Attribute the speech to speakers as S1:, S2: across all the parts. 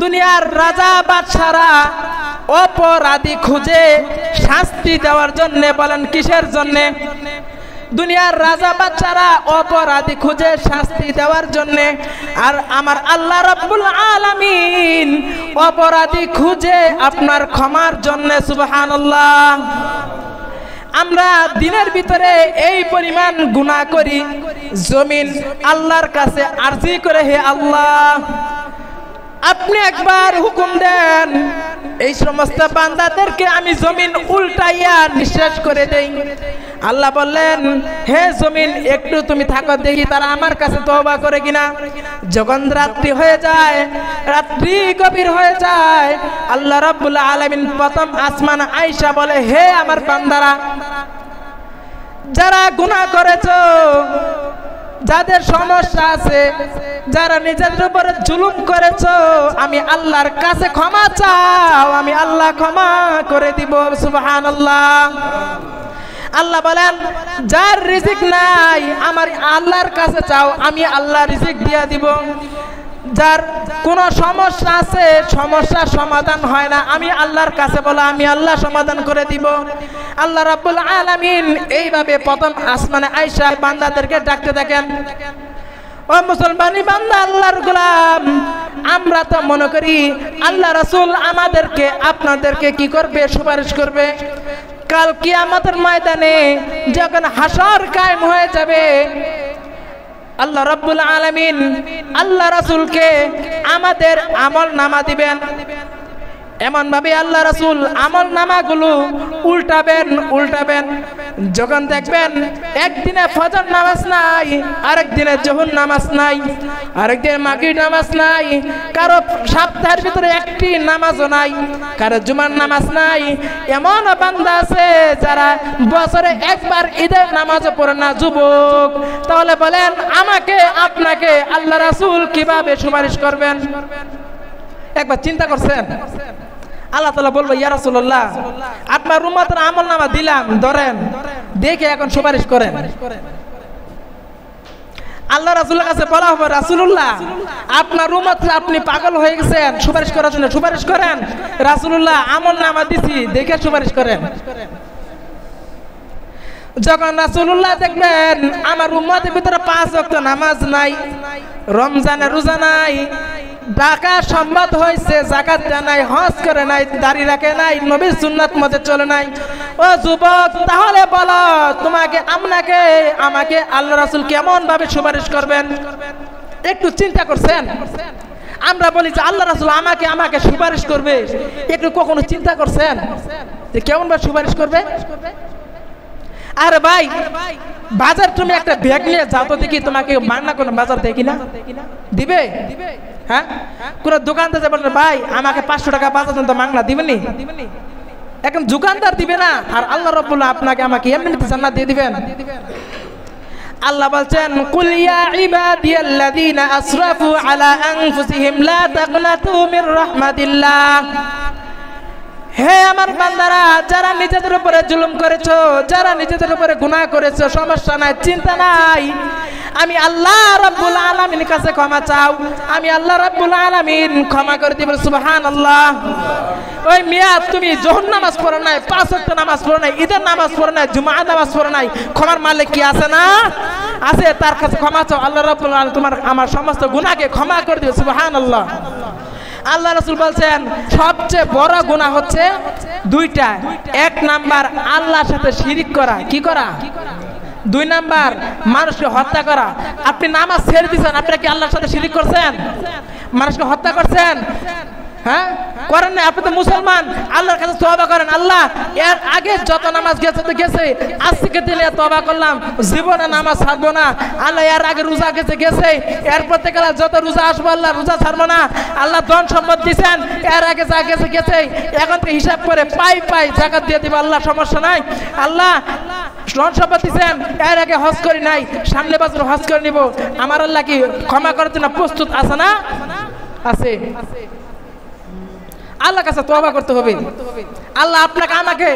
S1: দুনিয়ার রাজা বাদশারা অপরাধী খুঁজে শাস্তি দেওয়ার জন্য, বলেন কিসের জন্য? দুনিয়ার রাজা বাদশারা অপরাধী খুঁজে শাস্তি দেওয়ার জন্য, আর আমার আল্লাহ রাব্বুল আলামিন অপরাধী খুঁজে আপনার ক্ষমার জন্য। সুবহানাল্লাহ। আমরা দিনের ভিতরে এই পরিমাণ গুনাহ করি, জমিন আল্লাহর কাছে আরজি করে, হে আল্লাহ আপনি একবার হুকুম দেন এই সমস্ত বান্দাদেরকে আমি জমিন উল্টাইয়া নিঃশেষ করে দেই। আল্লাহ বললেন, হে জমিন একটু তুমি থাকো, দেখি তারা আমার কাছে তওবা করে কিনা। যখন রাত্রি হয়ে যায়, রাত্রি গভীর হয়ে যায়, আল্লাহ রাব্বুল আলামিন প্রথম আসমান আয়েশা বলে, হে আমার বান্দারা, যারা গুনাহ করেছো, যাদের সমস্যা আছে, যারা নিজেদের উপরে জুলুম করেছো, আমি আল্লাহর কাছে ক্ষমা চাও, আমি আল্লাহ ক্ষমা করে দিব। সুবহানাল্লাহ। আল্লাহ বলেন, যার রিজিক নাই আমার আল্লাহর কাছে চাও, আমি আল্লাহ রিজিক দিয়ে দিব। যার কোনো সমস্যা আছে, সমস্যার সমাধান হয় না, আমি আল্লাহর কাছে বলো, আমি আল্লাহ সমাধান করে দিব। আল্লাহ রাব্বুল আলামিন এইভাবে প্রথম আসমানে আয়েশা বান্দাদেরকে ডাকতে থাকেন, ও মুসলমানি বান্দা, আল্লাহর গোলাম, আমরা তো মনে করি আল্লাহ রাসূল আমাদেরকে আপনাদেরকে কি করবে? সুপারিশ করবে। কাল কিয়ামতের ময়দানে যখন হাসর কায়েম হয়ে যাবে, আল্লাহ রাব্বুল আলামিন আল্লাহ রাসূলকে আমাদের আমল নামা দিবেন। এমন ভাবে আল্লাহ রাসূল আমল নামাগুলো উল্টাবেন। যখন দেখবেন একদিনে ফজর নামাজ নাই, আরেকদিনে যোহর নামাজ নাই, আরেকদিনে মাগরিব নামাজ নাই, কারো সপ্তাহের ভিতরে একটি নামাজও নাই, কারো জুমার নামাজ নাই। এমন বান্দা আছে যারা বছরে একবার ঈদের নামাজও পড়ে না, যুবক। তাহলে বলেন আমাকে আপনাকে আল্লাহ রাসূল কিভাবে সুপারিশ করবেন? একবার চিন্তা করছেন? আল্লাহ তাআলা বলবে, ইয়া রাসূলুল্লাহ আপনার উম্মতের আমলনামা দিলাম, ধরেন দেখে এখন সুপারিশ করেন। আল্লাহ রাসূলের কাছে বলা হবে, রাসূলুল্লাহ আপনার উম্মত, আপনি পাগল হয়ে গেছেন সুপারিশ করার জন্য, সুপারিশ করেন। রাসূলুল্লাহ আমলনামা দিছি, দেখে সুপারিশ করেন। যখন রাসূলুল্লাহ দেখবেন আমার উম্মতের ভিতরে 5 ওয়াক্ত নামাজ নাই, রমজানের রোজা নাই, টাকা সম্পদ হয়েছে, যাকাত দেয় নাই, হজ করে নাই, দাড়ি রাখে নাই, নবীর সুন্নাত মতে চলে নাই, ও যুবক তাহলে বলো আমাকে আল্লাহ রাসূল কেমন ভাবে সুপারিশ করবেন? একটু চিন্তা করছেন? আমরা বলি যে আল্লাহ রাসূল আমাকে সুপারিশ করবে, একটু কখনো চিন্তা করছেন যে কেমন ভাবে সুপারিশ করবে? আরে ভাই, বাজার তুমি একটা ব্যাগ নিয়ে যাও তো দেখি, তোমাকে মান্না কোনো বাজার দেখি না দিবে? হ্যাঁ, কোন দোকানদার বলবে, ভাই আমাকে 500 টাকা বাজার দেন তো, মাংলা দিবেনি? এখন দোকানদার দিবে না, আর আল্লাহ রাব্বুল আমাকে এমনিতে জান্নাত দিয়ে দিবেন। আল্লাহ বলছেন, কুল ইয়া ইবাদিয়াল্লাযীনা আসরাফু আলা আনফুসিহিম লা তাকনাতু মির রাহমাতিল্লাহ। হে আমার বান্দারা, যারা নিজেদের উপরে জুলুম করেছো, যারা নিজেদের উপরে গুনাহ করেছো, সমস্যা নাই, চিন্তা নাই, আমি আল্লাহ রাব্বুল আলামিনের কাছে ক্ষমা চাও, আমি আল্লাহ রাব্বুল আলামিন ক্ষমা করে দিব। সুবহানাল্লাহ। ওই মিয়া, তুমি যোহর নামাজ পড়ো নাই, 5 ওয়াক্ত নামাজ পড়ো নাই, ঈদের নামাজ পড়ো নাই, জুমার নামাজ পড়ো নাই, ক্ষমার মালিক কি আছে না? আছে, তার কাছে ক্ষমা চাও, আল্লাহ রাব্বুল আলামিন আমার সমস্ত গুনাহকে ক্ষমা করে দিবে। সুবহানাল্লাহ। আল্লাহ রাসূল বলছেন সবচেয়ে বড় গুনাহ হচ্ছে 2টা। 1 নাম্বার আল্লাহর সাথে শিরিক করা, কি করা? 2 নাম্বার মানুষকে হত্যা করা। আপনি নামাজ ছেড়ে দিয়েছেন, আপনি কি আল্লাহর সাথে শিরিক করছেন? মানুষকে হত্যা করছেন? হ্যাঁ করেন না। আপনি তো মুসলমান, আল্লাহর কাছে তওবা করেন, আল্লাহ এর আগে যত নামাজ গেছে তো গেছে, আজকে দিনে তওবা করলাম, জীবনে নামাজ ছাড়বো না। আল্লাহ এর আগে রোজা গেছে, এরপর থেকে যত রোজা আসবো আল্লাহ রোজা ছাড়বো না। আল্লাহ ধন সম্পদ দিয়েছেন, এর আগে যা গেছে, এখন থেকে হিসাব করে পাই যাকাত দিয়ে দিব, আল্লাহ সমস্যা নাই। আল্লাহ ধন সম্পদ দিয়েছেন, এর আগে হজ করি নাই, সামনে বছর হজ করে নিব, আমার আল্লাহ কি ক্ষমা করার জন্য প্রস্তুত আছে না? আছে। আল্লাহর কাছে তওবা করতে হবে। আল্লাহ আপনাকে আমাকে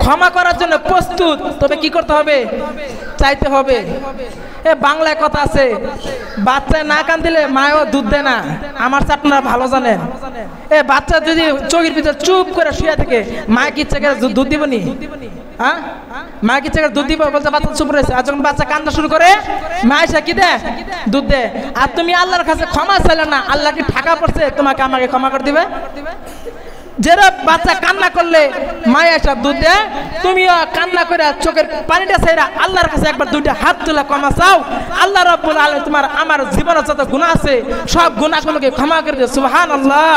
S1: ক্ষমা করার জন্য প্রস্তুত, তবে কি করতে হবে? চাইতে হবে। এ বাংলায় কথা আছে, বাচ্চায় না কান দিলে মায়ও দুধ দেয় না। আমার আপনারা ভালো জানেন। এ বাচ্চা যদি চোখের ভিতরে চুপ করে শুয়ে থাকে, মায় কি ইচ্ছা করে দুধ দিবনি? হ্যাঁ, মা কি ইচ্ছা করে দুধ দিব? বলছে বাচ্চা চুপ রয়েছে। আর যখন বাচ্চা কান্না শুরু করে, মা এসে কি দেয়? দুধ দেয়। আর তুমি আল্লাহর কাছে ক্ষমা চাইলে না, আল্লাহ কি ঠাকা পড়ছে তোমাকে আমাকে ক্ষমা করে দিবে? যারা বাচ্চা কান্না করলে মায়া এসে দুধ দেয়, তুমিও কান্না করে চোখের পানিটা ছাইরা আল্লাহর কাছে একবার দুইটা হাত তুলে ক্ষমা চাও। আল্লাহ রাব্বুল আলামিন তোমার আমার জীবনে যত গুনাহ আছে সব গুনাহগুলোকে ক্ষমা করে দেয়। সুবহানাল্লাহ।